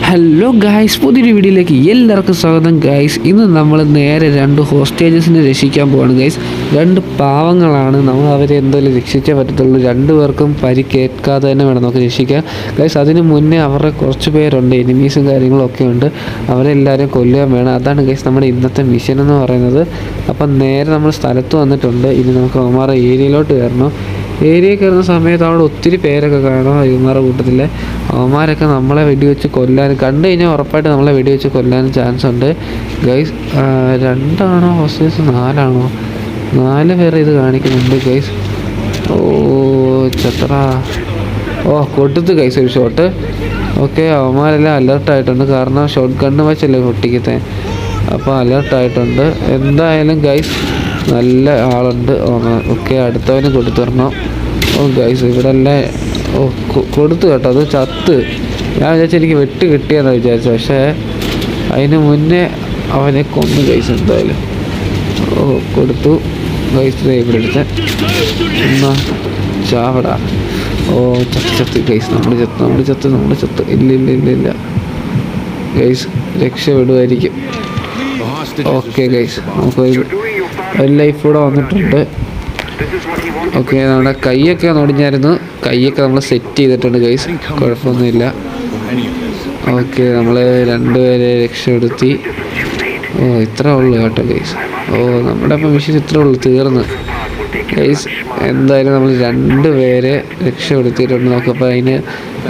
Hello guys, പുതിയൊരു വീഡിയോയിലേക്ക് എല്ലാവർക്കും സ്വാഗതം ഗായ്സ്. ഇന്ന് നമ്മൾ നേരെ 2 ഹോസ്റ്റേജസിനെ രക്ഷിക്കാൻ പോവാണ് ഗായ്സ്. 2 പാവങ്ങളാണ്, നമ്മൾ അവരെ എന്തായാലും രക്ഷിച്ചേ പറ്റത്തുള്ളൂ. 2 പേർക്കും പരിക്കേൽക്കാതെ തന്നെ വേണം നമുക്ക് രക്ഷിക്കാൻ ഗായ്സ്. അതിന് മുന്നേ അവരുടെ കുറച്ച് പേരുണ്ട്, എനിമീസും കാര്യങ്ങളൊക്കെ ഉണ്ട്, അവരെല്ലാവരും കൊല്ലാൻ വേണം. അതാണ് ഗായ്സ് നമ്മുടെ ഇന്നത്തെ മിഷൻ എന്ന് പറയുന്നത്. അപ്പം നേരെ നമ്മൾ സ്ഥലത്ത് വന്നിട്ടുണ്ട്. ഇനി നമുക്ക് അവന്മാരുടെ ഏരിയയിലോട്ട് കയറണം. ഏരിയയിൽ കയറുന്ന സമയത്ത് അവിടെ ഒത്തിരി പേരൊക്കെ കാണും. ഇവന്മാരുടെ കൂട്ടത്തിലെ അവന്മാരൊക്കെ നമ്മളെ വെടിവെച്ച് കൊല്ലാനും കണ്ടു കഴിഞ്ഞാൽ ഉറപ്പായിട്ട് നമ്മളെ വെടിവെച്ച് കൊല്ലാനും ചാൻസ് ഉണ്ട് ഗൈസ്. 2 ആണോ ഹോസ്റ്റേഴ്സ്, 4 ആണോ? 4 പേരെ ഇത് കാണിക്കുന്നുണ്ട് ഗൈസ്. ഓ ചത്ര, ഓ കൊടുത്ത് ഗൈസ് ഒരു ഷോട്ട്. ഓക്കെ, അവന്മാരെല്ലാം അലർട്ടായിട്ടുണ്ട്, കാരണം ഷോട്ട് ഗണ്ണ് വെച്ചല്ലേ പൊട്ടിക്കത്തെ. അപ്പോൾ അലർട്ടായിട്ടുണ്ട് എന്തായാലും ഗൈസ്. നല്ല ആളുണ്ട്. ഓക്കെ, അടുത്തവന് കൊടുത്തിടണം. ഓ ഗൈസ്, ഇവിടെ എല്ലാം കൊടുത്തു കേട്ടോ. അത് ചത്ത്. ഞാൻ വിചാരിച്ചു എനിക്ക് വെട്ട് കിട്ടിയെന്ന് വിചാരിച്ചു, പക്ഷേ അതിന് മുന്നേ അവനെ കൊന്നു ഗൈസ് എന്തായാലും. ഓ കൊടുത്തു ഗൈസ്. ഇവിടെ എടുത്ത് എന്നാ ചാവടാ. ഓ ചത്ത് ഗൈസ്. നമ്മൾ ചത്ത്. ഇല്ല ഗൈസ്, രക്ഷപ്പെടുമായിരിക്കും. ഓക്കെ ഗൈസ്, നമുക്ക് ഒരു ലൈഫ് കൂടെ വന്നിട്ടുണ്ട്. ഓക്കെ, നമ്മുടെ കൈയൊക്കെ ഒടിഞ്ഞായിരുന്നു. കൈയൊക്കെ നമ്മൾ സെറ്റ് ചെയ്തിട്ടുണ്ട് ഗൈസ്, കുഴപ്പമൊന്നുമില്ല. ഓക്കെ, നമ്മൾ 2 പേരെ രക്ഷപ്പെടുത്തി. ഓ ഇത്രേ ഉള്ളൂ കേട്ടോ ഗൈസ്. ഓ നമ്മുടെ അപ്പം മിഷൻ ഇത്രേ ഉള്ളൂ, തീർന്ന് ഗൈസ്. എന്തായാലും നമ്മൾ 2 പേരെ രക്ഷപ്പെടുത്തിയിട്ടുണ്ട്. നോക്കപ്പോൾ അതിന്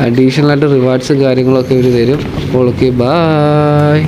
അഡീഷണലായിട്ട് റിവാർഡ്സും കാര്യങ്ങളൊക്കെ ഇവർ തരും. അപ്പോൾ ഓക്കെ, ബായ്.